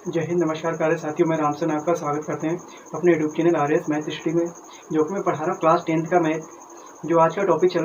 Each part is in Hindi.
जय हिंद, नमस्कार प्यारे साथियों, मैं रामसन आपका स्वागत करते हैं अपने YouTube channel RS math study में, जो कि मैं पढ़ा रहा हूँ क्लास 10th का मैथ। जो आज का टॉपिक चल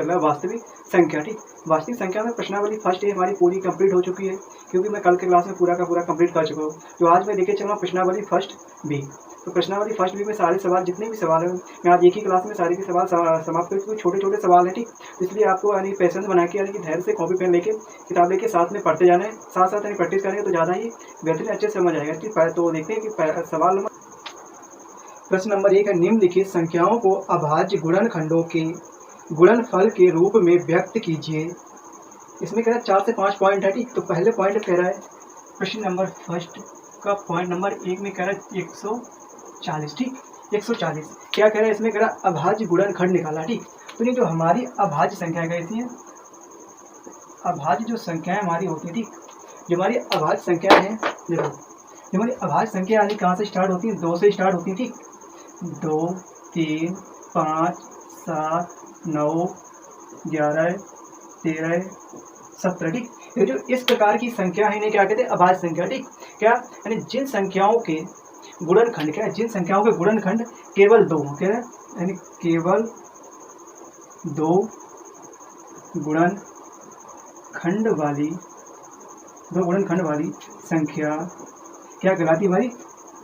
रहा है वास्तविक संख्या। ठीक, वास्तविक संख्या में प्रश्नावली फर्स्ट हमारी पूरी कंप्लीट हो चुकी है, क्योंकि मैं कल के क्लास में पूरा का पूरा कंप्लीट कर चुका हूँ। तो आज मैं लेके चल रहा हूँ प्रश्नावली फर्स्ट बी। तो प्रश्नावली फर्स्ट बी में सारे सवाल, जितने भी सवाल हैं, मैं आज एक ही क्लास में सारे के सवाल समाप्त कर, क्योंकि छोटे छोटे सवाल हैं। ठीक, इसलिए आपको यानी पैसेंस बना के, यानी कि धैर्य से कॉपी पेन लेके, किताब लेके साथ में पढ़ते जाना है। साथ साथ यानी प्रैक्टिस करेंगे तो ज़्यादा ही बेहतरीन अच्छे से समझ आएगा। ठीक, तो देखते हैं कि सवाल नंबर प्रश्न नंबर 1 है, निम्नलिखित संख्याओं को अभाज्य गुणनखंडों के गुणनफल के रूप में व्यक्त कीजिए। इसमें कह रहा है 4 से 5 पॉइंट है। ठीक, तो पहले पॉइंट कह रहा है प्रश्न नंबर फर्स्ट का पॉइंट नंबर 1 में कह रहा है 140। ठीक, 140 क्या कह रहा है, इसमें कह रहा है अभाज्य गुणनखंड निकाला। ठीक, तो ये जो हमारी अभाज्य संख्या कहती है, अभाज्य जो संख्याएं हमारी होती है, ठीक, जो हमारी अभाज्य संख्या है, देखो जो हमारी अभाज्य संख्या यानी कहाँ से स्टार्ट होती है, 2 से स्टार्ट होती है। ठीक, 2, 3, 5, 7, 9, 11, 13, 17। ठीक, ये जो इस प्रकार की संख्या है, इन्हें क्या कहते हैं, अभाज्य संख्या। ठीक, क्या यानी जिन संख्याओं के गुणनखंड, क्या जिन संख्याओं के गुणनखंड केवल 2 हो, क्या है, यानी केवल 2 गुणनखंड वाली संख्या क्या कहलाती है, हमारी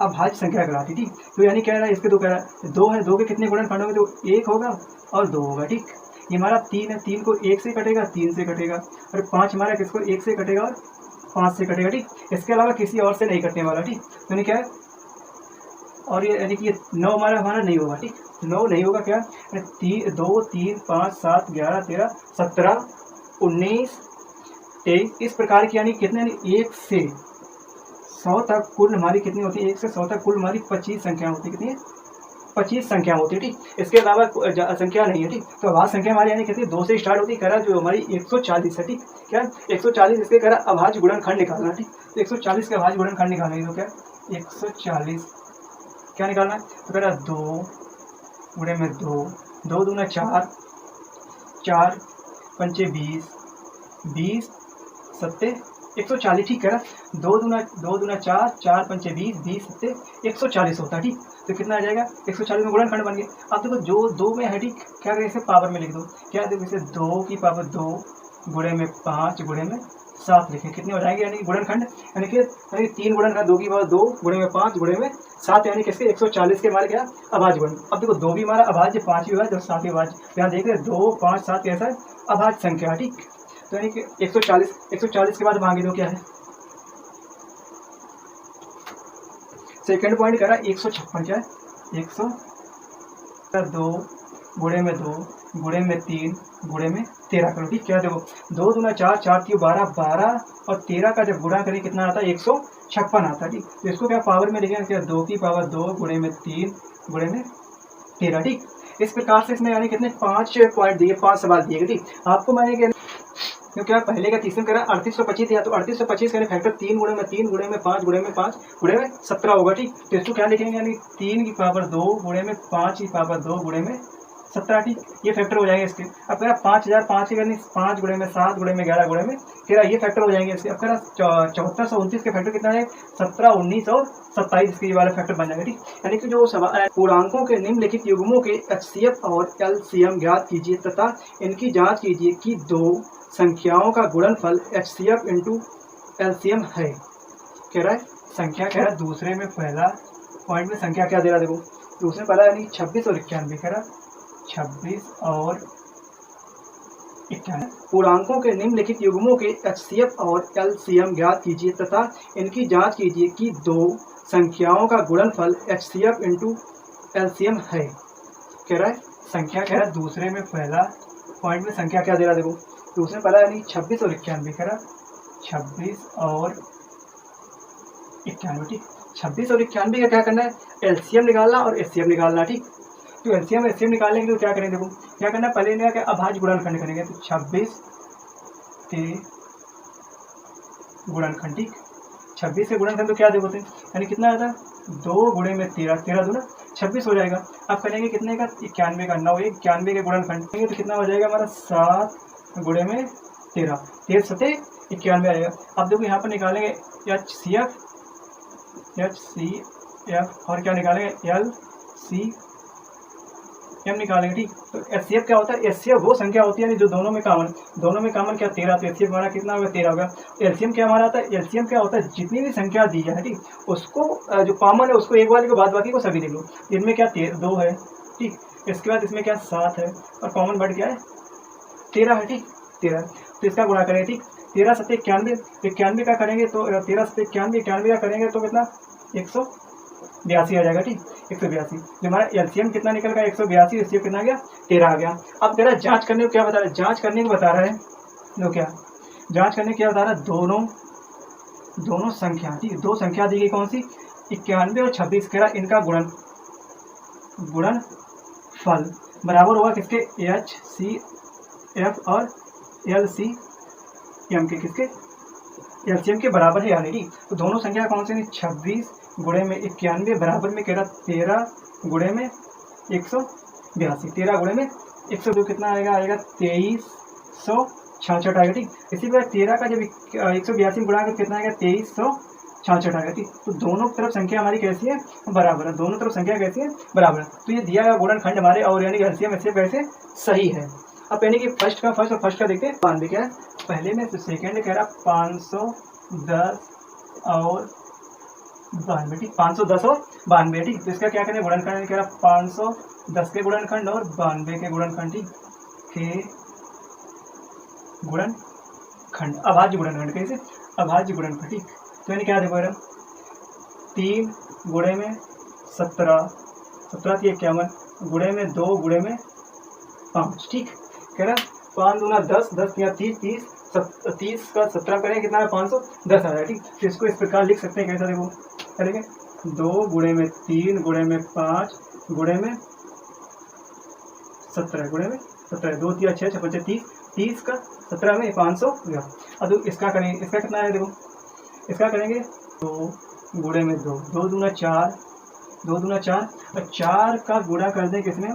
अभाज्य संख्या कहलाती है। ठीक, तो यानी क्या है, इसके 2 कह रहा है, 2 है, 2 के कितने गुणनखंड होंगे, तो 1 होगा और 2 होगा। ठीक, ये हमारा 3 है, 3 को 1 से कटेगा, 3 से कटेगा, और 5 हमारा किसको 1 से कटेगा और 5 से कटेगा। ठीक, इसके अलावा किसी और से नहीं कटने वाला। ठीक, यानी क्या है, और ये यानी कि 9 हमारा नहीं होगा। ठीक, 9 नहीं होगा, क्या 2, 3, 5, 7, 11, 13, 17, 19, 23, इस प्रकार की, यानी कितने, 1 से 100 तक कुल हमारी कितनी होती है, 1 से 100 तक कुल हमारी 25 संख्या होती है। कितनी है, 25 संख्या होती है। ठीक, इसके अलावा संख्या नहीं है। ठीक, तो अभाज्य संख्या हमारी यानी कितनी, 2 से स्टार्ट होती है, कह रहा जो हमारी 140 है। ठीक, क्या 140, इसके कह रहा अभाज्य गुणनखंड निकालना। ठीक, तो 140 के अभाज्य गुणनखंड निकालेंगे तो क्या 140 क्या निकालना है, तो कह रहा 2 गुणे में 2, 2 दूना 4, 4 पंचे 20, 20 सत्ते 140। ठीक, कह रहा 2 दूना 4, 4 पंचे 20, 20 सत्ते 140 होता है। ठीक, तो कितना आ जाएगा, 140 में गुणनखंड बन गया। अब देखो जो 2 में है, ठीक, क्या करें, इसे पावर में लिख दो। क्या देखो, इसे 2 की पावर 2 गुणे में 5 गुणे में 7 लिखें, कितने हो जाएंगे, यानी गुणनखंड, यानी कि 3 गुणनखंड, 2 की पावर 2 गुणे में 5 गुणे में 7, यानी किसके 140 के हमारे क्या अभाज्य गुण। अब देखो 2 भी हमारा अभाज्य, 5 भी अभाज्य और 7 भी अभाज्य। यहाँ देख रहे 2, 5, 7 कैसा है, अभाज्य संख्या। ठीक, तो यानी कि 140 के बाद भागे दो, क्या है, सेकंड पॉइंट करा 156, क्या है 102 गुणे में 2 गुणे में 3 गुणे में 13 करो। ठीक, क्या देखो 2 दूना 4, 4 की 12, 12 और 13 का जब गुणा करें कितना आता है, 156 आता है। ठीक, तो इसको क्या पावर में लिखेंगे, क्या 2 की पावर 2 गुणे में 3 गुणे में 13। ठीक, इस प्रकार से इसमें यानी कितने 5 पॉइंट दिए, 5 सवाल दिए। ठीक, आपको मैंने क्योंकि आप पहले का तीसरे करा 3825 दिया, तो 3825 का फैक्टर 3 गुणे में 3 गुणे में 5 गुणे में 5 गुणे में 17 होगा। ठीक, तो इसको क्या लिखेंगे, यानी 3 की पावर 2 गुणे में 5 की पावर 2 गुणे में 17। ठीक, ये फैक्टर हो जाएंगे इसके। अब कह रहा 5005 के 5 गुणे में 7 गुणे में 11 गुणे में 13, ये फैक्टर हो जाएंगे इसके। अब कह रहा 7429 के फैक्टर कितना है, 17, 19 और 27, इसके वाला फैक्टर बन जाएगा। ठीक, यानी कि जो पूर्णांकों के निम्नलिखित युग्मों के HCF और LCM ज्ञात कीजिए तथा इनकी जांच कीजिए कि 2 संख्याओं का गुणनफल HCF इंटू LCM है। कह रहा है संख्या, कह रहा है दूसरे में पहला पॉइंट में संख्या क्या दे रहा है, देखो दूसरे पहला यानी 26 और 91, कह रहा 26 और 91 पूर्णांकों के निम्नलिखित युग्मों के HCF और LCM ज्ञात कीजिए तथा इनकी जांच कीजिए कि 2 संख्याओं का गुणनफल HCF इंटू LCM है। कह रहा है संख्या, कह रहा है दूसरे में पहला पॉइंट में संख्या क्या दे रहा है, देखो दूसरे पहला यानी 26 और 91, कह रहा 26 और 91। ठीक, 26 और 91 का क्या करना है, LCM निकालना और HCF निकालना। ठीक, तो LCM और HCF निकालने के लिए क्या करेंगे, देखो क्या करना है, पहले इनका क्या अभाज्य गुणनखंड करेंगे, तो 26 के गुणनखंड। ठीक, 26 से गुणनखंड तो क्या देखो, यानी कितना आता है, 2 गुणे में 13, 13 दूना 26 हो जाएगा। अब करेंगे कितने का, 91 का, 9 91 के गुणनखंड करेंगे तो कितना हो जाएगा हमारा, 7 गुणे में 13, 13 सत्ते 91 आएगा। अब देखो यहाँ पर निकालेंगे एच सी एफ और क्या निकालेंगे LCM निकालेंगे, ठीक। तो HCF क्या होता है, HCF वो संख्या होती है जो दोनों में कॉमन क्या 13, तो HCF हमारा कितना होगा 13 होगा। LCM क्या हमारा आता है, LCM क्या होता है जितनी भी संख्या दी जाए, ठीक, उसको जो कॉमन है उसको एक वाले को बाद बाकी को सभी लिख लो। इनमें क्या 2 है, ठीक, इसके बाद इसमें क्या 7 है और कॉमन वर्ड क्या है 13 है, ठीक 13। तो इसका गुणा करेंगे, ठीक, 13 7 91, 91 का करेंगे तो 13 7 91, 91 का करेंगे तो कितना 182 आ जाएगा, ठीक 182। जो हमारा LCM कितना निकल गया 182, इसलिए कितना गया 13 आ गया। अब कह रहा है जांच करने को क्या बता रहा है, जांच करने को बता रहा है लो क्या जांच करने क्या बता रहा है, दोनों संख्या, ठीक, दो संख्या दी गई कौन सी 91 और 26, कह रहा इनका गुणनफल बराबर होगा किसके HCF और LCM के, किसके LCM के बराबर है यानी, ठीक। तो दोनों संख्या कौन से 26 गुणे में 91 बराबर में कह रहा 13 गुणे में 182, 13 गुणे में 102 कितना आएगा 2366 आएगा, ठीक। इसी प्रकार 13 का जब 182 गुणा कर कितना आएगा 2366 आएगा, ठीक। तो दोनों तरफ संख्या हमारी कैसी है बराबर है, दोनों तरफ संख्या कैसी है बराबर है। तो ये दिया गया गुणनखंड हमारे और यानी LCM HCF कैसे सही है। अब यानी कि फर्स्ट का देखते हैं 92 क्या है, पहले में तो सेकेंड कह रहा 510 और 92, ठीक 510 और 92, ठीक। तो इसका क्या करें गुणनखंड कह रहा 510 के गुणनखंड और 92 के गुणनखंड, ठीक के गुणनखंड अभाज्य गुणनखंड, कैसे अभाज्य गुणनखंड, ठीक। तो यानी क्या देखो 3 गुणे में 17 17 51 गुणे में 2 गुणे में 5, ठीक। कह रहा 5 दूना 10 10 या 30 30 का 17 करें कितना है 510 आ रहा है, ठीक। तो इसको इस प्रकार लिख सकते हैं, कैसा देखो करेंगे 2 गुणे में 3 गुणे में 5 गुणे में 17 गुणे में 17 2 3 6 6 5 30 30 का 17 में 500। अब इसका करेंगे, इसका कितना है देखो, इसका करेंगे 2 गुणे में 2 2 दूना 4 2 दूना 4 और 4 का गुणा कर दें किसमें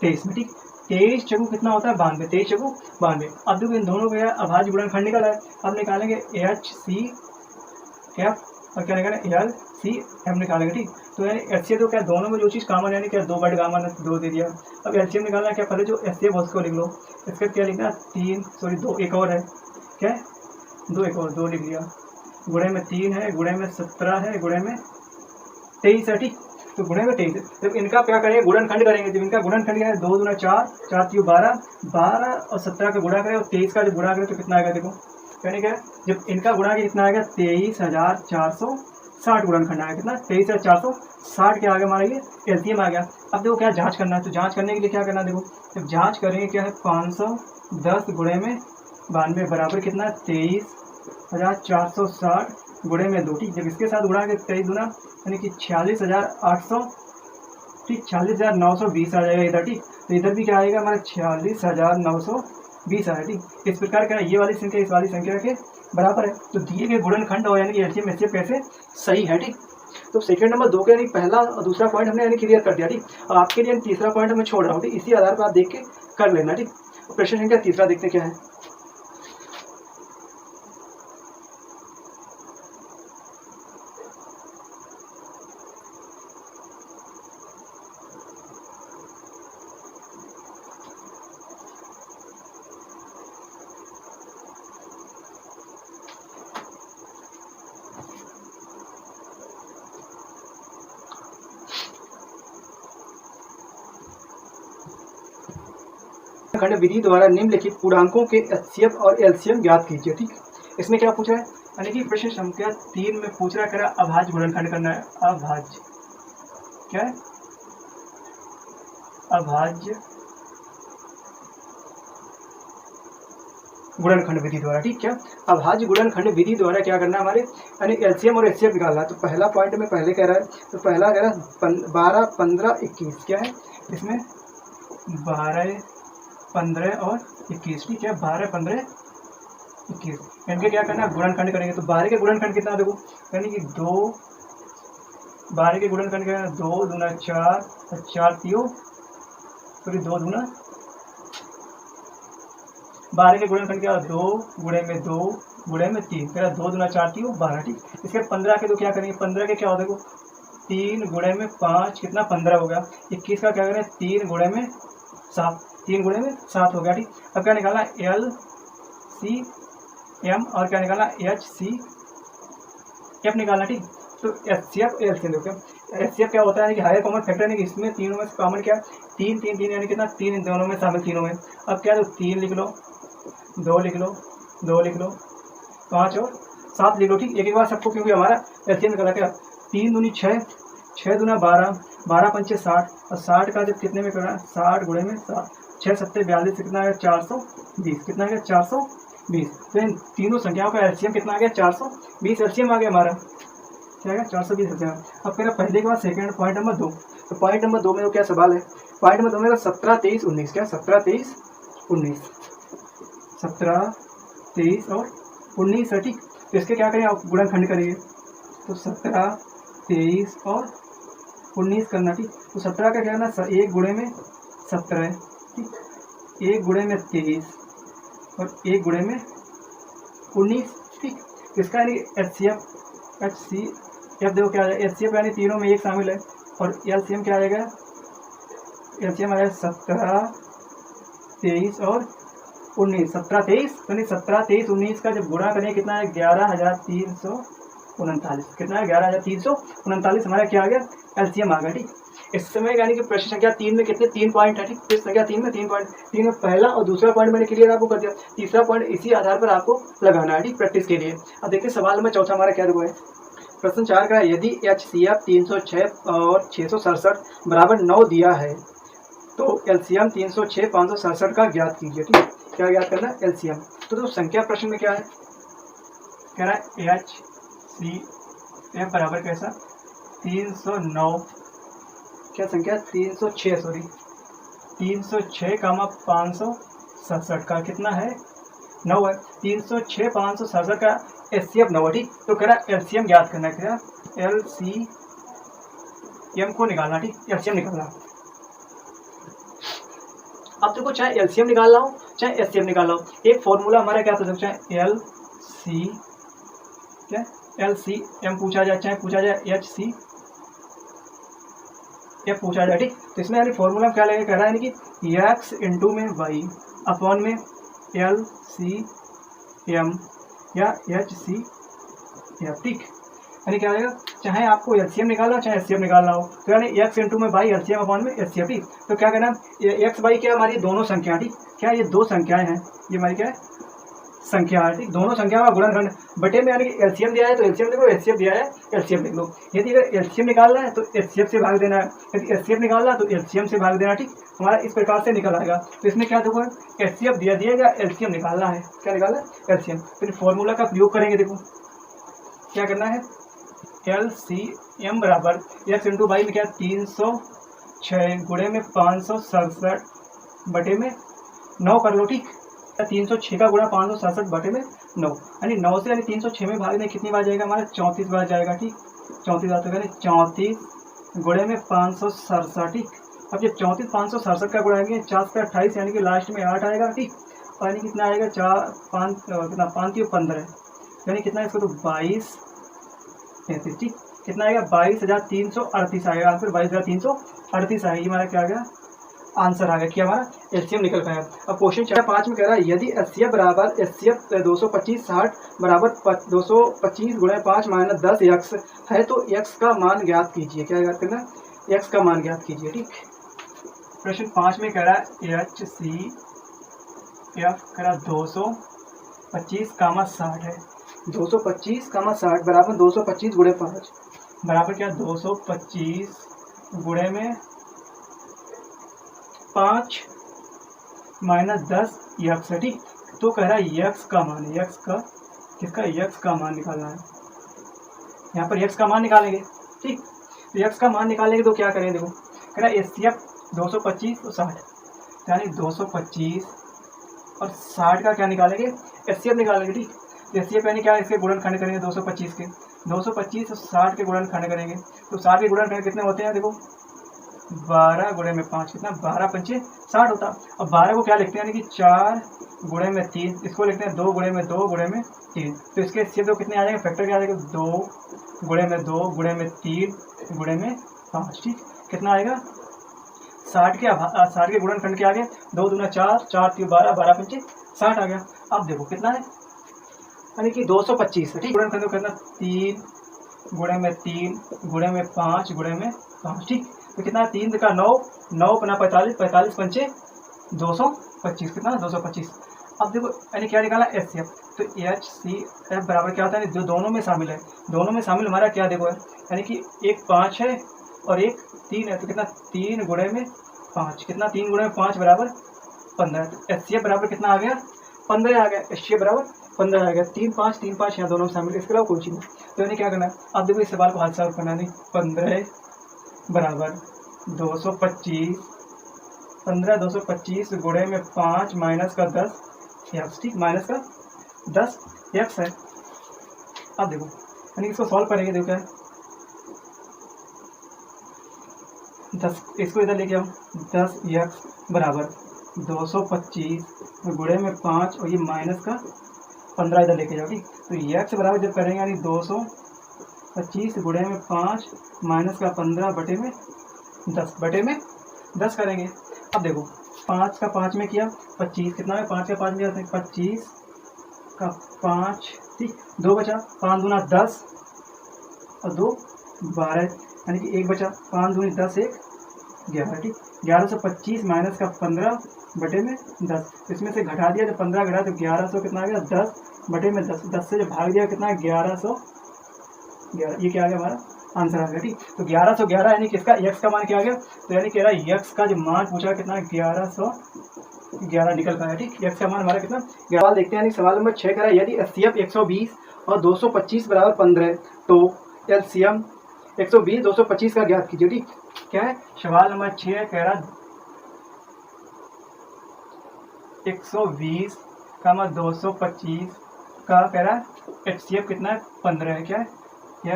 23 में, ठीक। 23 चौगु कितना होता है 92, 23 चौगु 92। अब देखो इन दोनों का अभाज्य गुणनखंड निकाला है, अब निकालेंगे HCF और क्या निकालेंगे LCM निकालेंगे, ठीक। तो यानी HCF तो क्या दोनों में जो चीज़ कॉमन यानी क्या 2 वर्ड कॉमन है 2 दे दिया। अब LCM निकालना क्या पहले जो HCF है उसको लिख लो, इसका क्या लिखना 2 एक और है क्या 2 एक और 2 लिख लिया, गुणे में 3 है गुणे में 17 है गुणे में 23 है, ठीक। तो गुणे में 23 जब इनका क्या करेंगे गुणनखंड करेंगे, जब इनका गुणनखंड है 2 दूना 4 4 3 12 12 और 17 का गुणा करें और 23 का जब गुणा करें तो कितना आएगा देखो, यानी क्या जब इनका गुणा कितना आएगा 23,460 गुणनखंड आएगा, कितना 23,460 क्या आ गया हमारा ये LCM आ गया। अब देखो क्या जांच करना है, तो जांच करने के लिए क्या करना है देखो, जब जांच करेंगे क्या है 510 गुणे में 92 बराबर कितना 23,460 गुणे में 2, ठीक। जब इसके साथ गुणा के 23 गुना यानी कि 46,800, ठीक 46,920 आ जाएगा इधर, ठीक। तो इधर भी क्या आएगा हमारा 46,920 आएगा, ठीक। इस प्रकार का ये वाली संख्या इस वाली संख्या के बराबर है। तो दिए गए गुणनखंड और यानी कि LCM HCF कैसे सही है, ठीक। तो सेकंड नंबर 2 के यानी पहला और दूसरा पॉइंट हमने यानी क्लियर कर दिया, ठीक। और आपके लिए तीसरा पॉइंट मैं छोड़ रहा हूँ, ठीक। इसी आधार पर आप देख के कर लेना, ठीक। प्रश्न संख्या तीसरा देखते क्या है। खंड विधि द्वारा निम्नलिखित पूर्णांकों के HCF और LCM ज्ञात कीजिए, ठीक। इसमें क्या पूछा है यानी कि प्रश्न संख्या 3 में पूछ रहा है, अभाज्य गुणनखंड करना है, अभाज्य क्या है अभाज्य गुणनखंड विधि द्वारा, ठीक। क्या अभाज्य गुणनखंड विधि द्वारा क्या करना है हमारे यानी LCM और HCF निकालना है। तो पहला पॉइंट में पहले कह रहा है, तो पहला कह रहा है 12 15 21 क्या है इसमें 12 15 और 21, ठीक है 12 15 21 इनके क्या करना है गुणनखंड करेंगे। तो 12 के गुणनखंड कितना देखो यानी कि 2 12 के गुणनखंड क्या है 2 दूना 4 4 3 2 दूना 12 के गुणनखंड क्या, 2 गुणे में 2 गुणे में 3, कह रहा 2 दूना 4 3 12, ठीक। इसके 15 के तो क्या करेंगे, 15 के क्या होता है, देखो 3 गुणे में 5 कितना 15 हो गया। 21 का क्या करें, 3 गुणे में 7, 3 गुणे में 7 हो गया, ठीक। अब क्या निकालना, एल सी एम और क्या निकालना, एच सी एफ निकालना, ठीक। तो H C F L C M, H C F क्या होता है कि हायर कॉमन फैक्टर, यानी कि इसमें तीनों में कॉमन क्या, 3 3 3 यानी कितना 3 इन दोनों में शामिल, तीनों में। अब क्या, तो 3 लिख लो, 2 लिख लो, 2 लिख लो, 5 और 7 लिख लो, ठीक। एक एक बार सबको, क्योंकि हमारा एलसीएम निकाला क्या, 3 दूनी 6, 6 दूना 12, 12 पंचे 60 और 60 का जब कितने में करना है, 60 गुणे में 7, 6 सत्ते 42, कितना है 420, कितना है 420। तो इन तीनों संख्याओं का एलसीएम कितना आ गया, 420 एलसीएम आ गया हमारा, क्या है 420 एलसीएम। अब मेरा पहले के बाद सेकंड पॉइंट नंबर 2, तो पॉइंट नंबर 2 में तो क्या सवाल है, पॉइंट नंबर 2 में 17 23 19, क्या 17 23 19, 17 23 और 19 है, ठीक। तो इसके क्या करें, आप गुणनखंड करेंगे, तो 17 23 और 19 करना, ठीक। तो 17 का क्या करना, 1 गुणे में 17 है, ठीक, 1 गुणे में 23 और 1 गुणे में 19, ठीक। इसका यानी एच सी एफ देखो क्या आ जाएगा, एच सी एफ यानी तीनों में एक शामिल है, और एल सी एम क्या आएगा, एल सी एम आएगा 17 23 और 19, 17 23, यानी 17 23 19 का जब गुणा करें कितना है, 11,339, कितना है 11,339 हमारा क्या आ गया, एलसीएम आ गया, ठीक। इस समय यानी कि प्रश्न संख्या 3 में कितने 3 पॉइंट है, ठीक। प्रश्न संख्या 3 में 3 पॉइंट, 3 में पहला और दूसरा पॉइंट मैंने क्लियर आपको कर दिया, तीसरा पॉइंट इसी आधार पर आपको लगाना है, ठीक, प्रैक्टिस के लिए। अब देखिए सवाल नंबर चौथा हमारा क्या देखो है, प्रश्न 4 का, यदि एच सी एफ 306 और 667 बराबर 9 दिया है तो एलसीएम 306 567 का ज्ञात कीजिए, ठीक। क्या ज्ञात करना है, एलसीएम। तो संख्या प्रश्न में क्या है, कह रहा है एच सी एफ बराबर कैसा, 309, क्या संख्या 306, सॉरी 306 कामा 567 का कितना है 9 है, 306 567 का एचसीएफ 9 है, ठीक। तो कह रहा है एलसीएम ज्ञात करना है, क्या एलसीएम को निकालना, ठीक, एलसीएम निकालना। अब देखो चाहे एलसीएम निकालना हो चाहे एचसीएफ निकालना हो, एक फॉर्मूला हमारा क्या था, चाहे एल सी क्या एल सी एम पूछा जाए चाहे पूछा जाए एच सी एफ पूछा जाए, ठीक। तो इसमें यानी फॉर्मूला क्या लगेगा, कह रहा है कि एक्स इंटू में वाई अपॉन में एल सी एम या एच सी एफ, ठीक। यानी क्या आएगा, चाहे आपको एलसीएम निकालना हो चाहे एचसीएफ निकालना हो, तो यानी एक्स इंटू में वाई एलसीएम अपॉन में एचसीएफ, ठीक। तो क्या कहना है, एक्स वाई क्या हमारी दोनों संख्या, ठीक, क्या ये दो संख्याएं हैं, ये हमारी क्या है संख्या है, ठीक। दोनों संख्या का गुणनखंड बटे में, यानी कि एलसीएम दिया है तो एलसीएम लिख लो, एचसीएफ दिया है एलसीएम लिख लो। यदि अगर एलसीएम निकालना है तो एचसीएफ से भाग देना है, यदि एचसीएफ निकालना है तो एलसीएम से भाग देना, ठीक। हमारा इस प्रकार से निकल आएगा। तो इसमें क्या देखो एचसीएफ दिया दिएगा, एलसीएम निकालना है, क्या निकालना है एलसीएम। फिर फॉर्मूला का प्रयोग करेंगे, देखो क्या करना है, एल सी एम बराबर एक्स इंटू वाई में क्या 306 गुणे में 567 बटे में 9 कर लो, ठीक। 306 का गुणा 567 बटे में 9, यानी 9 से यानी 306 में भाग में कितनी बार जाएगा हमारा 34 बार जाएगा, ठीक। 34 बार, तो यानी 34 गुणे में 567, ठीक। अब जब 34 567 का गुणा आएंगे 4 का 28, यानी कि लास्ट में 8 आएगा, ठीक। और यानी कितना आएगा 4 5 कितना 5 3 15, यानी कितना इसको तो 22 33, ठीक। कितना आएगा 22,338 आएगा आंसर, 22,338 आएगा, ये हमारा क्या आ गया आंसर आ गया, कि हमारा एचसीएफ निकल पाया। अब क्वेश्चन 5 में कह रहा है यदि एचसीएफ बराबर एचसीएफ 225 60 बराबर 225 गुणे 5 माइनस 10 एक्स है तो एक्स का मान ज्ञात कीजिए, क्या ज्ञात करना है एक्स का मान ज्ञात कीजिए, ठीक। प्रश्न 5 में कह रहा है एच सी एफ कह रहा 225 कामा 60 है, 225 कामा 60 बराबर 225 गुणे 5 बराबर क्या 225 गुणे में 5 माइनस 10 यक्स है, ठीक। तो कह रहा है यक्स का मान, यक्स का किसका यक्स का मान निकालना है, यहाँ पर यक्स का मान निकालेंगे, ठीक। तो यक्स का मान निकालेंगे तो क्या करेंगे, देखो कह रहा है एचसीएफ 225 और 60, यानी 225 और 60 का क्या निकालेंगे एचसीएफ निकालेंगे, ठीक। एचसीएफ यानी क्या इसके गुणनखंड करेंगे 225 के 225 और 60 के गुणनखंड करेंगे, तो 60 के गुणनखंड कितने होते हैं, देखो 12 गुणे में 5 कितना, 12 पंचे 60 होता। अब 12 को क्या लिखते हैं, यानी कि 4 गुणे में 3, इसको लिखते हैं 2 गुणे में 2 गुणे में 3। तो इसके सिर्फ तो कितने आ जाएंगे, फैक्टर क्या आ जाएगा, 2 गुणे में 2 गुणे में 3 गुणे में 5। ठीक, कितना आएगा 60 के गुणनखंड के आगे 2 दूना 4, 4 3 12, 12 पंचे 60 आ गया। अब देखो कितना है, यानी कि 225। ठीक, गुणनखंड को करना 3 गुणे में 3 गुणे में 5 गुणे में 5। ठीक, तो कितना 3 का 9, 9 पना 45, 45 पंचे 225, कितना 225। अब देखो यानी क्या निकाला, HCF। तो HCF बराबर क्या होता है, जो दोनों में शामिल है, दोनों में शामिल हमारा क्या देखो है, यानी कि एक 5 है और एक 3 है। तो कितना 3 गुणे में 5, कितना 3 गुणे में 5 बराबर 15। तो HCF बराबर कितना आ गया, 15 आ गया। HCF बराबर 15 आ गया। 3 5 यहाँ दोनों में शामिल, इसके अलावा कोई चीज़ नहीं। तो यानी क्या करना है, अब देखो इस सवाल को हाथ सॉल्व करना, नहीं 15 बराबर 225, 15 225 गुणे में 5 माइनस का 10 एक्स। ठीक, माइनस का 10 एक्स है। अब देखो यानी इसको सॉल्व करेंगे, देखो क्या है 10, इसको इधर लेके आओ, 10 एक्स बराबर 225 गुणे में 5 और ये माइनस का 15 इधर लेके जाओ। ठीक, तो एक्स बराबर जब करेंगे यानी 225 गुणे में 5 माइनस का 15 बटे में 10 करेंगे। अब देखो 5 का 5 में किया 25, कितना है 5 का 5 में जाते हैं 25 का 5। ठीक, 2 बचा, 5 दूना 10 और 2 12, यानी कि 1 बचा, 5 दूनी 10 1 11। ठीक, 1125 माइनस का 15 बटे में 10, इसमें से घटा दिया, जब 15 घटा तो 1100 कितना आ गया, 10 बटे में 10, 10 से जब भाग दिया कितना है 1111, ये क्या आ गया हमारा आंसर आ गया। ठीक, तो 1111 यानी किसका, x का मान क्या आ गया, तो यानी कह रहा है x का जो मान पूछा कितना है 1111 निकल पाया। ठीक, x का मान हमारा कितना, सवाल देखते हैं। सवाल नंबर 6 कह रहा है यदि HCF 120 और 225 बराबर 15 तो LCM 120 225 का ज्ञात कीजिए। ठीक, क्या है सवाल नंबर 6 कह रहा 120 का मान 225 का कह रहा है HCF कितना है 15 है। क्या है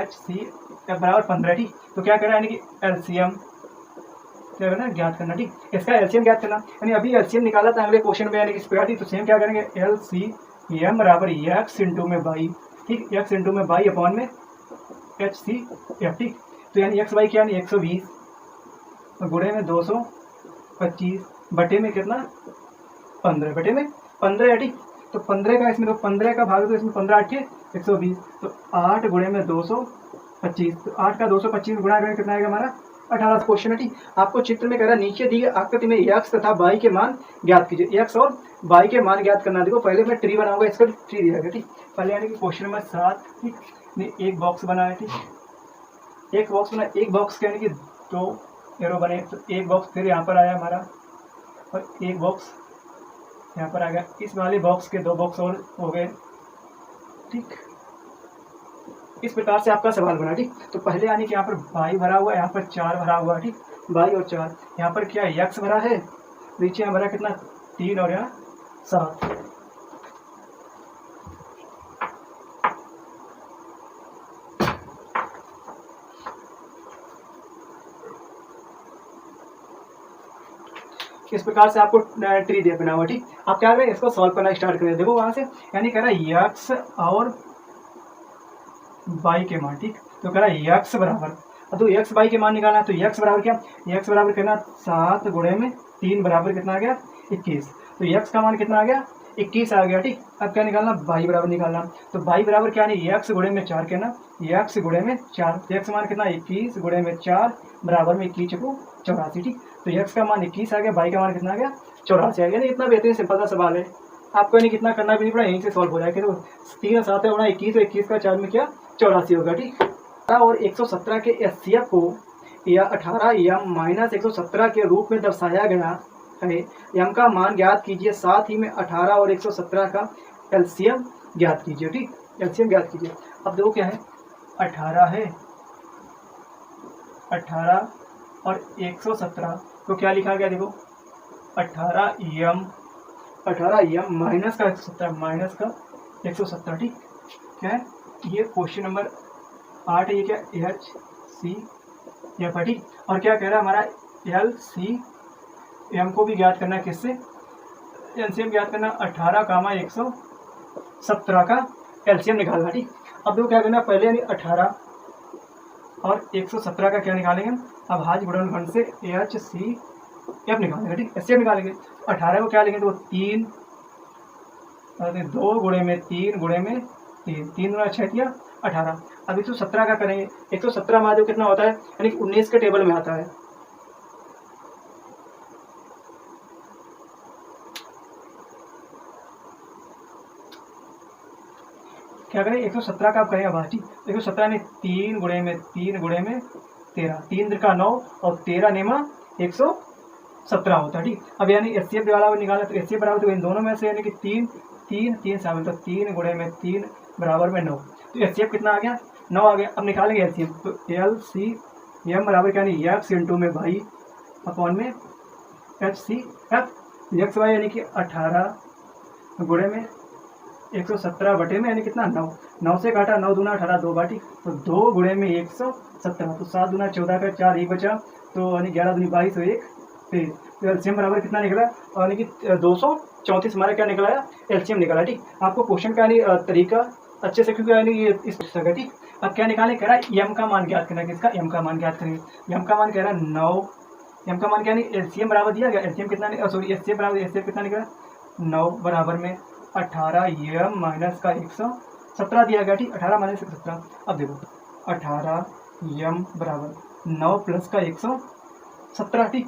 HCF बराबर 15। ठीक, तो क्या कर रहा है यानी कि LCM क्या करना है, ज्ञात करना। ठीक, इसका LCM ज्ञात करना, यानी अभी LCM निकाला था अगले क्वेश्चन में, यानी कि स्क्वायर। थी तो सेम क्या करेंगे, LCM बराबर x इंटू में बाई। ठीक, x इंटू में बाई अपॉन में HCF। ठीक, तो यानी x बाई क्या, यानी 120 गुणे में 225 बटे में कितना 15 बटे में 15 है। ठीक, तो 15 का इसमें, तो 15 का भाग तो इसमें 15 8 के 120, तो 8 गुणे में 225, तो 8 का 225 गुणा करें कितना आएगा हमारा 18। क्वेश्चन है। ठीक, आपको चित्र में कह रहा है नीचे दी गई आकृति में x तथा y के मान ज्ञात कीजिए। x और y के मान ज्ञात करना। देखो पहले मैं ट्री बनाऊंगा, इसका ट्री दिया गया। ठीक, पहले यानी कि क्वेश्चन नंबर 7। ठीक, एक बॉक्स बना है। ठीक, एक बॉक्स बना, एक बॉक्स के यानी कि 2 एरो बने, तो एक बॉक्स फिर यहाँ पर आया हमारा और एक बॉक्स यहाँ पर आ गया। इस वाले बॉक्स के 2 बॉक्स और हो गए। ठीक, इस प्रकार से आपका सवाल बना। ठीक, तो पहले यानी कि यहाँ पर y भरा हुआ है, यहाँ पर 4 भरा हुआ है। ठीक, y और 4, यहाँ पर क्या x भरा है, नीचे यहाँ भरा कितना 3 और यहाँ 7। इस प्रकार से आपको ट्री दे बना हुआ। ठीक, आप क्या करें, इसको सॉल्व करना स्टार्ट करें। देखो वहां से यानी कह रहा है x और y के मान। ठीक, तो कह रहा है x बराबर, तो x y के मान निकालना है, तो x बराबर क्या, x बराबर करना 7 गुणे में 3 बराबर कितना आ गया 21। तो x का मान कितना आ गया 21 आ गया। ठीक, अब क्या निकालना, y बराबर निकालना, तो y बराबर क्या नहीं x गुणे में 4 कहना, x गुणे में 4, तो x मान कितना 21 गुणे में 4 बराबर में 21 को 84। ठीक, तो x का मान 21 आ गया, y का मान कितना आ गया 84 आ गया। नहीं इतना बेहतरीन सिंपल सा सवाल है, आपको नहीं कितना करना भी नहीं पड़ा, यहीं से सॉल्व हो जाएगा। तो 3 और 7 होना 21, 21 का 4 में क्या 84 होगा। ठीक, और 117 के HCF को या 18m माइनस 117 के रूप में दर्शाया गया है। m का मान ज्ञात कीजिए, साथ ही में 18 और 117 का LCM ज्ञात कीजिए। ठीक, LCM ज्ञात कीजिए। अब देखो क्या है, 18 है, 18 और 117 तो क्या लिखा गया, देखो 18m माइनस का 117 माइनस का 117। ठीक, क्या है ये क्वेश्चन नंबर 8 है, ये क्या HCF। ठीक, और क्या कह रहा है हमारा LCM को भी ज्ञात करना है, किससे? LCM ज्ञात करना 18 कामा 117 का LCM निकालना, ठीक। अब देखो क्या करना, पहले यानी 18 और 117 का क्या निकालेंगे हम, अभाज्य गुणनखंड से HCF निकालेंगे, ठीक। HCF निकालेंगे 18 को क्या लेंगे, तो 3 2 गुणे में 3 गुणे में 3 गुना 6 किया 18। अब 117 का करेंगे, 117 महादेव कितना होता है, यानी 19 के टेबल में आता है। क्या करें, 117 का आप करेंगे भाजी, 117 में 3 गुणे में 3 गुणे में 13, 3 का 9 और 13 नेमा 117 होता है, ठीक। अब यानी HCF वाला निकाला तो HCF बराबर, तो इन दोनों में से यानी कि 3 3 3 7, तो 3 गुणे में 3 बराबर में 9, तो HCF कितना आ गया, 9 आ गया। अब निकालेंगे LCM, तो LCM बराबर क्या, नहीं x इंटू में भाई अपॉन में HCF, एक्स वाई यानी कि 18 गुणे में 117 बटे में यानी कितना 9, 9 से काटा 9 दूना 18, 2 बाटी, तो 2 गुणे में 117, तो 7 दूना 14 का 4 1 बचा, तो यानी 11 दूनी 22 और 1 23, तो एलसीएम बराबर कितना निकला, यानी कि 234 हमारा क्या निकला है, एलसीएम निकला, ठीक। आपको क्वेश्चन का तरीका अच्छे से, क्योंकि यानी ये इस पुस्तक है, ठीक। अब क्या निकालें, कह रहा है एम का मान ज्ञात करना है, किसका, एम का मान ज्ञात करेंगे। एम का मान कह रहा है 9, एम का मान क्या नहीं, एलसीएम बराबर दिया गया, एलसीएम कितना, सॉरी एचसीएफ बराबर, एचसीएफ कितना निकला 9 बराबर में 18 एम माइनस का 117 दिया गया, ठीक। 18 माइनस 117, अब देखो 18 एम बराबर 9 प्लस का 117, ठीक।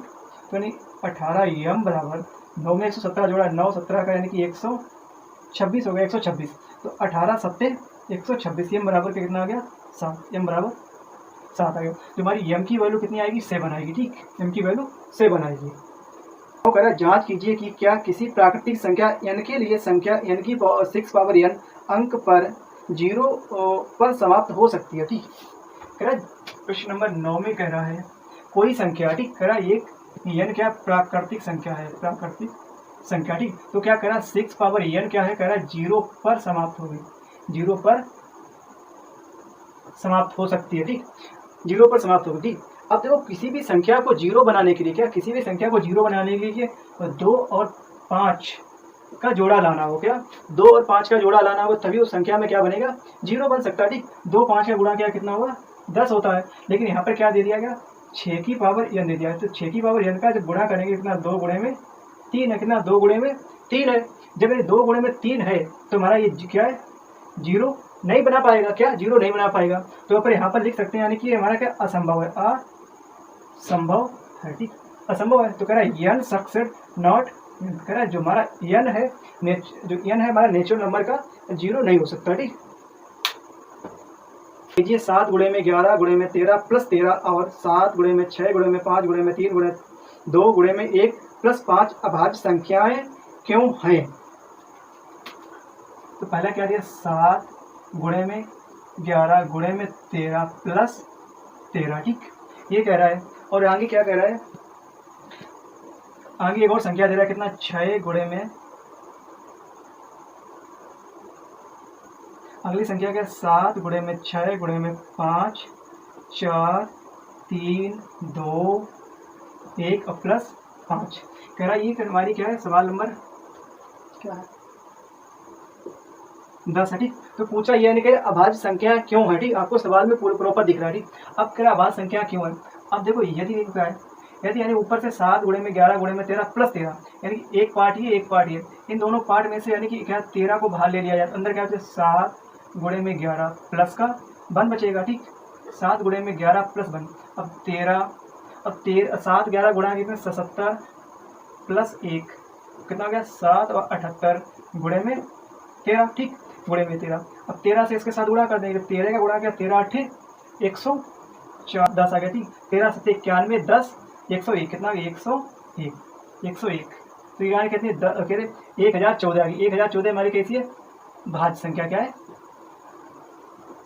तो यानी 18 एम बराबर 9 में 117 जोड़ा, 9 17 का यानी कि 126 हो गया, 126, तो 18 सत्ते 126, एम बराबर के कितना आ गया 7, एम बराबर 7 आ गया। तो हमारी एम की वैल्यू कितनी आएगी, 7 आएगी, ठीक। एम की वैल्यू 7 आएगी। तो कह रहा है जांच कीजिए कि क्या किसी प्राकृतिक संख्या n के लिए संख्या n की 6 पावर n अंक पर 0 पर समाप्त हो सकती है, ठीक। कह रहा है प्रश्न नंबर 9 में कह रहा है कोई संख्या, ठीक। कह रहा है एक n क्या प्राकृतिक संख्या है, प्राकृतिक संख्या, ठीक। तो क्या कह रहा है 6 पावर n क्या है, कह रहा है 0 पर समाप्त हो गई, 0 पर समाप्त हो सकती है, ठीक। 0 पर समाप्त होगी, ठीक। अब देखो किसी भी संख्या को 0 बनाने के लिए, क्या किसी भी संख्या को 0 बनाने के लिए 2 और 5 का जोड़ा लाना हो, क्या 2 और 5 का जोड़ा लाना होगा, तभी उस संख्या में क्या बनेगा 0 बन सकता है, ठीक। 2 5 का गुणा क्या कितना होगा 10 होता है, लेकिन यहाँ पर क्या दे दिया गया 6 की पावर n दे दिया है, तो 6 की पावर n का जब गुणा करेंगे कितना 2 गुणे में 3 है, कितना 2 गुणे में 3 है। जब ये 2 गुणे में 3 है तो हमारा ये क्या है 0 नहीं बना पाएगा, क्या 0 नहीं बना पाएगा। तो पर यहाँ पर लिख सकते हैं यानी कि हमारा क्या असंभव है, असंभव है, ठीक। असंभव है, तो कह रहा है n सक्सेड नॉट, कह रहा है जो हमारा n है, जो n है हमारा नेचुरल नंबर का 0 नहीं हो सकता, ठीक। लीजिए 7 गुणे में 11 गुणे में 13 प्लस 13 और 7 गुणे में 6 गुणे में 5 गुणे में 3 गुणे 2 गुणे में 1 प्लस 5 अभाज्य संख्याएं क्यों हैं। तो पहला क्या दिया 7 गुणे में 11 गुणे में 13 प्लस 13, ठीक, ये कह रहा है। और आगे क्या कह रहा है, आगे एक और संख्या दे रहा है कितना 6 गुणे में, अगली संख्या क्या 7 गुणे में 6 गुणे में 5 4 3 2 1 और प्लस 5, कह रहा है ये हमारी क्या है सवाल नंबर क्या है 10 है, ठीक। तो पूछा यह नहीं कि अभाज्य संख्या क्यों है, ठीक। आपको सवाल में पूरे प्रॉपर दिख रहा है, ठीक। अब कह रहा अभाज्य संख्या क्यों है। अब देखो यदि क्या है, यदि यानी ऊपर से 7 गुणे में 11 गुणे में 13 प्लस 13, यानी एक पार्ट ये एक पार्ट ये, इन दोनों पार्ट में से यानी कि क्या 13 को बाहर ले लिया जाए, अंदर क्या होता है 7 गुणे में 11 प्लस का 1 बचेगा, ठीक। 7 गुणे में 11 प्लस 1, अब 13, अब 7 11 गुणा कितने 77 प्लस 1 कितना हो गया 7 और 78 गुणे में 13, ठीक, गुणे में 13। अब 13 से इसके साथ गुणा कर देंगे, 13 का गुणा क्या 13 8 104 10 आ गया, ठीक। 13 7 91 10 101 कितना 101, तो ये कितनी 1014 आ गई। 1014 हमारी कैसी है भाज्य संख्या, क्या है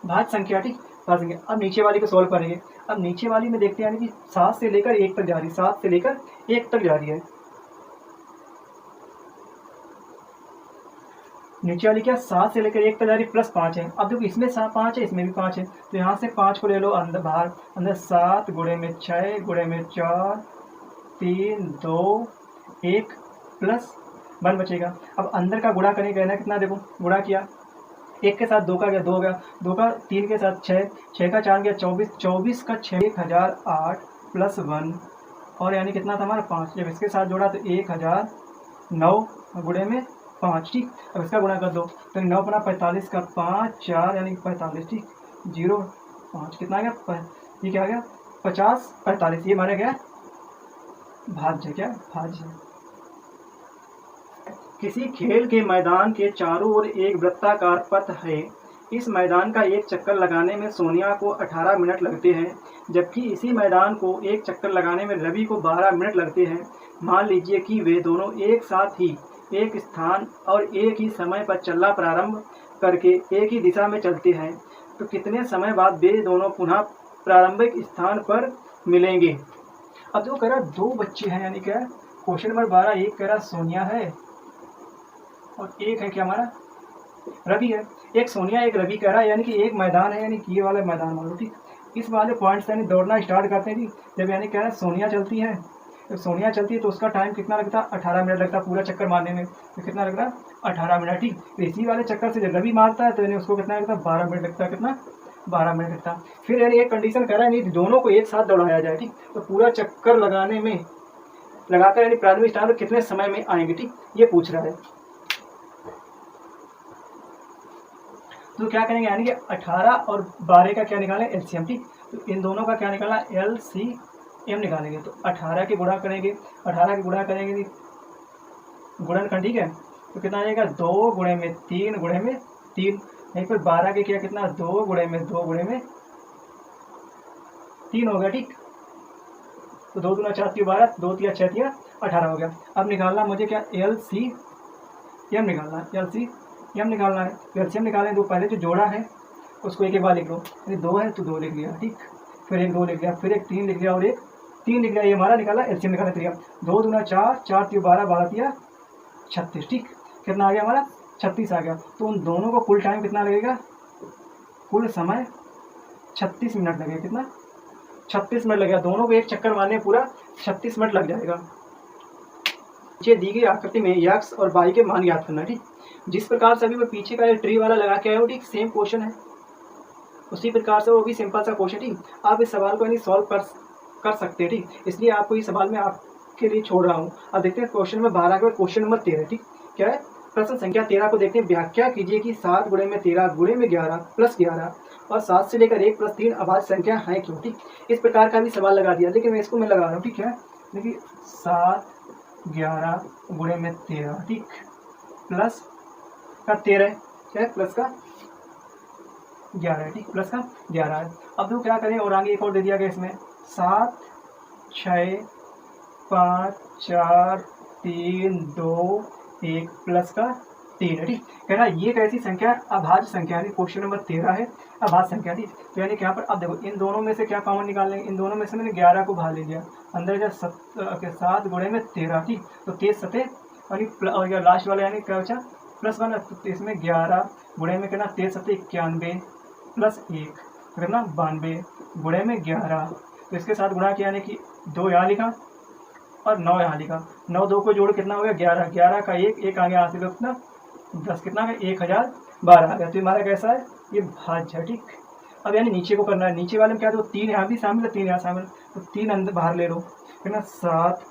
भाज्य संख्या, ठीक, भाज्य संख्या। अब नीचे वाली को सॉल्व करेंगे। अब नीचे वाली में देखते हैं यानी कि 7 से लेकर 1 तक जा रही है, 7 से लेकर 1 तक जा रही है। नीचे वाली क्या 7 से लेकर 1 तक जा रही प्लस 5 है। अब देखो इसमें 5 है, इसमें भी 5 है, तो यहाँ से 5 को ले लो अंदर बाहर, अंदर 7 गुणे में 6 गुणे में 4 3 2 1 प्लस 1 बचेगा। अब अंदर का गुणा करेंगे, कहना कितना, देखो गुणा किया, 1 के साथ 2 का गया 2 हो गया, 2 का 3 के साथ 6, 6 का 4 गया 24, 24 का 6 1008 प्लस 1 और यानी कितना था हमारा 5। जब इसके साथ जोड़ा तो 1009 गुणे में 5, ठीक। अब इसका गुणा कर दो तो 9 बना 45 का 5 4 यानी 45, ठीक। 0 5 कितना आ गया, ये क्या आ गया 50 45, ये हमारा क्या भाज्य, क्या भाज्य। किसी खेल के मैदान के चारों ओर एक वृत्ताकार पथ है। इस मैदान का एक चक्कर लगाने में सोनिया को 18 मिनट लगते हैं, जबकि इसी मैदान को एक चक्कर लगाने में रवि को 12 मिनट लगते हैं। मान लीजिए कि वे दोनों एक साथ ही एक स्थान और एक ही समय पर चलना प्रारंभ करके एक ही दिशा में चलते हैं, तो कितने समय बाद वे दोनों पुनः प्रारंभिक स्थान पर मिलेंगे। अब जो कह रहा 2 बच्चे हैं, यानी क्या क्वेश्चन नंबर 12, एक कह रहा सोनिया है और एक है क्या हमारा रवि है। एक सोनिया एक रवि कह रहा है, यानी कि एक मैदान है, यानी कि ये वाला मैदान मान लो, ठीक। इस वाले पॉइंट से यानी दौड़ना स्टार्ट करते हैं, ठीक। जब यानी कह रहा है सोनिया चलती है, जब सोनिया चलती है तो उसका टाइम कितना लगता है 18 मिनट लगता है पूरा चक्कर मारने में, तो कितना लगता है 18 मिनट, ठीक। तो इसी वाले चक्कर से जब रवि मारता है तो यानी उसको कितना लगता है 12 मिनट लगता है, कितना 12 मिनट लगता है। फिर यानी एक कंडीशन कह रहा है नहीं दोनों को एक साथ दौड़ाया जाए, ठीक। तो पूरा चक्कर लगाने में लगाकर यानी प्रारंभिक स्थान पर कितने समय में आएंगे, ठीक, ये पूछ रहा है। तो क्या करेंगे, यानी कि 18 और 12 का क्या निकालें एलसीएम, ठीक। तो इन दोनों का क्या निकालना एलसीएम निकालेंगे, तो 18 के गुणा करेंगे, 18 के गुणा करेंगे गुणनखंड, ठीक है। तो कितना आ जाएगा 2 गुणे में 3 गुणे में 3, नहीं फिर 12 के क्या कितना 2 गुणे में 2 गुणे में 3 हो गया, ठीक। तो 2 दूना 4 3 12, 2 3 6 3 18 हो गया। अब निकालना मुझे क्या एलसीएम निकालना है, एलसीएम निकालना है। एलसीएम निकालने तो पहले जो जोड़ा है उसको एक एक बार लिख लो, यदि 2 है तो 2 लिख लिया, ठीक। फिर एक 2 लिख लिया, फिर एक 3 लिख लिया और एक 3 लिख लिया, ये हमारा निकाला एलसीएम निकालने तरीका। 2 दूना 4 4 3 12 12 3 36, ठीक। कितना आ गया हमारा 36 आ गया। तो उन दोनों को कुल टाइम कितना लगेगा, कुल समय 36 मिनट लगेगा, कितना 36 मिनट लगेगा। दोनों को एक चक्कर मारने पूरा 36 मिनट लग जाएगा। नीचे दी गई आकृति में एक्स और वाई के मान याद करना, ठीक। जिस प्रकार से अभी मैं पीछे का ट्री वाला लगा के आया हूँ, ठीक, सेम क्वेश्चन है, उसी प्रकार से वो भी सिंपल सा क्वेश्चन, ठीक। आप इस सवाल को यानी सॉल्व कर सकते हैं, ठीक। इसलिए आपको इस सवाल में आपके लिए छोड़ रहा हूँ। अब देखते हैं क्वेश्चन नंबर 12 के बाद क्वेश्चन नंबर 13, ठीक। क्या है, प्रश्न संख्या 13 को देखते हैं। व्याख्या कीजिए कि 7 गुणे में 13 गुणे में 11 प्लस 11 और 7 से लेकर 1 प्लस 3 अभाज्य संख्या है क्यों, ठीक। इस प्रकार का भी सवाल लगा दिया, लेकिन इसको मैं लगा रहा हूँ, ठीक है। देखिए 7 11 गुणे में 13, ठीक, प्लस का 13 क्या है, प्लस का 11 है, ठीक, प्लस का 11 है। अब तो क्या करें, और आगे एक और दे दिया गया इसमें 7 6 5 4 3 2 1 प्लस का 3 है, ठीक। कह रहा ये एक ऐसी संख्या अभाज्य संख्या है, क्वेश्चन नंबर 13 है अभाज्य संख्या, ठीक। तो यानी यहाँ पर अब देखो इन दोनों में से क्या कॉमन निकाल लेंगे, इन दोनों में से मैंने 11 को बाहर ले लिया, अंदर जब 7 गुणे में 13, ठीक। तो 23 सतह और लास्ट वाला यानी क्या बचा +1, तो इसमें 11 गुणे में कितना 23 सतह 91 प्लस 1 कितना 92 गुणे में 11। तो इसके साथ गुणा किया, यानी कि 2 यहाँ लिखा और 9 यहाँ लिखा, 9 2 को जोड़ कितना हो गया 11, 11 का 1 आगे यहाँ से कितना 10, कितना है 1012 आ गया। तो हमारा कैसा है, ये भाज्य है, ठीक। अब यानी नीचे को करना है, नीचे वाले में क्या तो 3 यहाँ भी शामिल है 3 यहाँ शामिल, तो 3 अंदर बाहर ले लो, कितना 7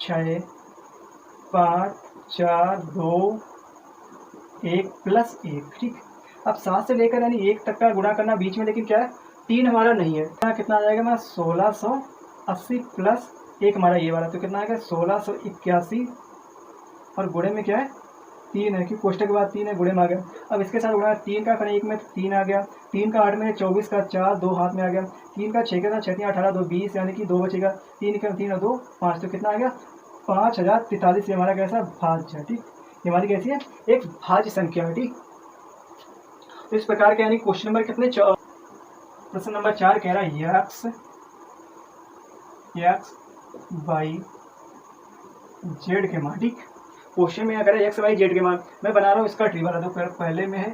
6 5 4 2 1 प्लस 1, ठीक। अब 7 से लेकर यानी 1 तक का गुणा करना बीच में, लेकिन क्या है 3 हमारा नहीं है, कितना आ जाएगा हमारा 1680 प्लस 1 हमारा ये वाला, तो कितना आ गया 1681 और गुणे में क्या है 3 है, क्योंकि कोष्टक के बाद 3 है, गुणे में आ गया। अब इसके साथ गुणा 3 का करें 1 में 3 आ गया, 3 का 8 में 24 का 4 2 हाथ में आ गया, 3 का 6 के साथ 6 18 2 20 यानी कि 2 बचेगा, 3 का 3 और 2 5, तो कितना आ गया 5043। ये हमारा कैसा भाज्य है, ठीक। ये हमारी कैसी है एक भाज्य संख्या है, ठीक। तो इस प्रकार के यानी क्वेश्चन नंबर कितने प्रश्न नंबर 4 कह रहा है एक्स वाई जेड के मान, ठीक। क्वेश्चन में अगर एक्स वाई जेड के मान मैं बना रहा हूँ इसका ट्री वाला, तो पहले में है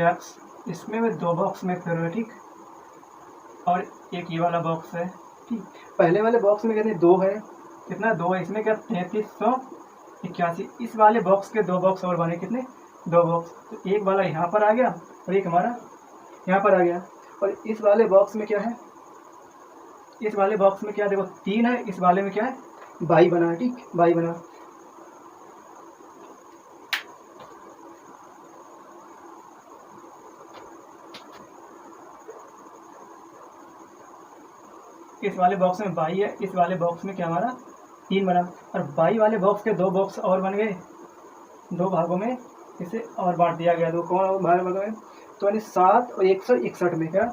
एक्स, इसमें मैं 2 बॉक्स में कर रहा हूँ, ठीक, और एक ये वाला बॉक्स है ठीक, पहले वाले बॉक्स में कहते 2 है, कितना 2 है, इसमें क्या 3381। इस वाले बॉक्स के 2 बॉक्स और बने, कितने 2 बॉक्स, तो एक वाला यहाँ पर आ गया और एक हमारा यहाँ पर आ गया। और इस वाले बॉक्स में क्या है, इस वाले बॉक्स में क्या देखो 3 है, इस वाले में क्या है 22 बना है। ठीक, 22 बना। इस वाले बॉक्स में 22 है, इस वाले बॉक्स में क्या हमारा 3 बना। और 22 वाले बॉक्स के 2 बॉक्स और बन गए, 2 भागों में इसे और बांट दिया गया। 2 कौन भाग में, तो यानी 7 और 161 में क्या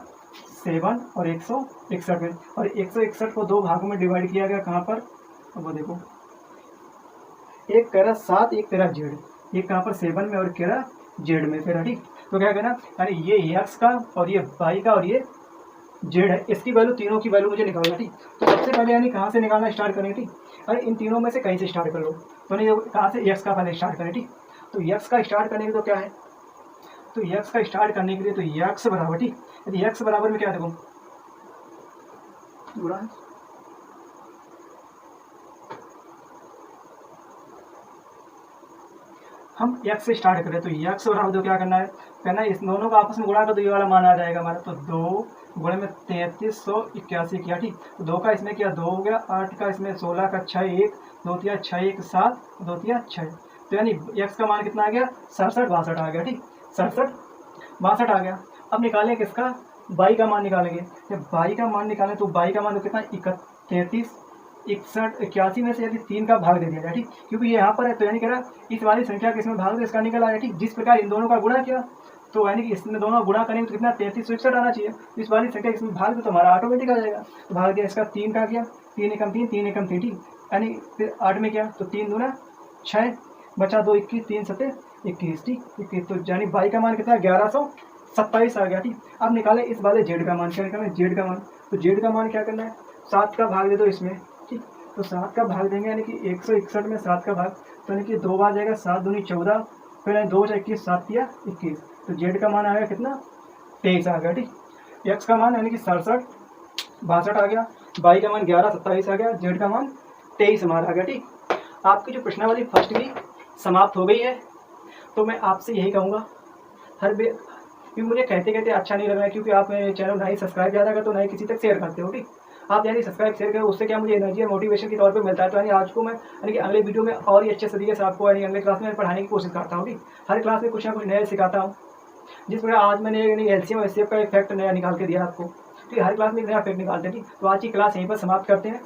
7 और 161 में, और 161 को 2 भागों में डिवाइड किया गया। कहाँ पर, अब वो देखो, एक कह रहा 7, एक कह रहा जेड, एक कहाँ पर 7 में और कह रहा जेड में। फिर ठीक, तो क्या कहना, यानी ये एक्स का और ये वाई का और ये जेड है, इसकी वैल्यू, तीनों की वैल्यू मुझे निकालना। ठीक, तो सबसे पहले यानी कहाँ से निकालना स्टार्ट करें। ठीक, अरे इन तीनों में से कहीं से स्टार्ट कर लो, तो नहीं कहाँ से, एक्स का पहले स्टार्ट करें। ठीक, तो एक्स का स्टार्ट करने के लिए तो क्या है, तो एक्स का स्टार्ट करने के लिए तो एक्स बराबर, ठीक, यदि एक्स बराबर में क्या देखो बुरा है, हम एक्स से स्टार्ट करें तो एक्स बराबर तो क्या करना है, कहना है इस दोनों को आपस में गुणा कर, तो ये वाला मान आ जाएगा हमारा। तो 2 गुणे में 3381 किया। ठीक, तो 2 का इसमें किया 2 हो गया, 8 का इसमें 16 का 6 1, 2 तिया 6 1 7, 2 तिया 6, तो यानी एक्स का मान कितना आ गया 67 62 आ गया। ठीक, 67 62 आ गया। अब निकालें किसका, बाई का मान निकालेंगे। जब बाई का मान निकालें तो बाई का मान तो कितना 33 61 81 में से यदि 3 का भाग दे दिया जाए। ठीक, क्योंकि ये यहाँ पर है, तो यानी कह रहा इस वाली संख्या के इसमें भाग दे, इसका निकल आया। ठीक, जिस प्रकार इन दोनों का गुणा किया, तो यानी कि इसमें दोनों गुणा करेंगे तो कितना 3361 आना चाहिए। इस वाली संख्या इसमें भाग दे तो हमारा ऑटोमेटिक आ जाएगा। तो भाग दिया इसका 3 का किया, 3 एकम 3, 3 एकम 3, ठीक, यानी फिर 8 में किया तो 3 दूना 6, बचा 2 21, 3 7 21, ठीक 21, तो यानी बाई का मान कितना 1127 आ गया। ठीक, अब निकाले इस वाले जेड का मान, क्या निकालें जेड का मान, तो जेड का मान क्या करना है 7 का भाग दे दो इसमें। ठीक, तो 7 का भाग देंगे यानी कि 161 में 7 का भाग, तो यानी कि 2 बार जाएगा, 7 दूनी 14, फिर 2 21, 7 तिया 21, तो जेड का मान आ गया कितना 23 आ गया। ठीक, एक्स का मान यानी कि 67 62 आ गया, बाई का मान 1127 आ गया, जेड का मान 23 हमारा आ गया। ठीक, आपकी जो प्रश्नावली फर्स्ट की समाप्त हो गई है। तो मैं आपसे यही कहूँगा, हर क्योंकि मुझे कहते कहते अच्छा नहीं लग रहा है, क्योंकि आप मेरे चैनल ना ही सब्सक्राइब ज़्यादा करते हो, ना ही किसी तक शेयर करते हो। ठीक, आप यानी सब्सक्राइब शेयर करो, उससे क्या मुझे एनर्जी और मोटिवेशन के तौर पे मिलता है। तो यानी आज को मैं यानी कि अगले वीडियो में और ही अच्छे तरीके से आपको यानी अगले क्लास में पढ़ाने की कोशिश करता हूँ। ठीक, हर क्लास में कुछ ना कुछ नया सिखाता हूँ। जिस प्रकार आज मैंने एलसीएम और एचसीएफ का इफेक्ट नया निकाल के दिया आपको, ठीक, हर क्लास में एक नया इफेक्ट निकालते हैं। ठीक, तो आज की क्लास यहीं पर समाप्त करते हैं।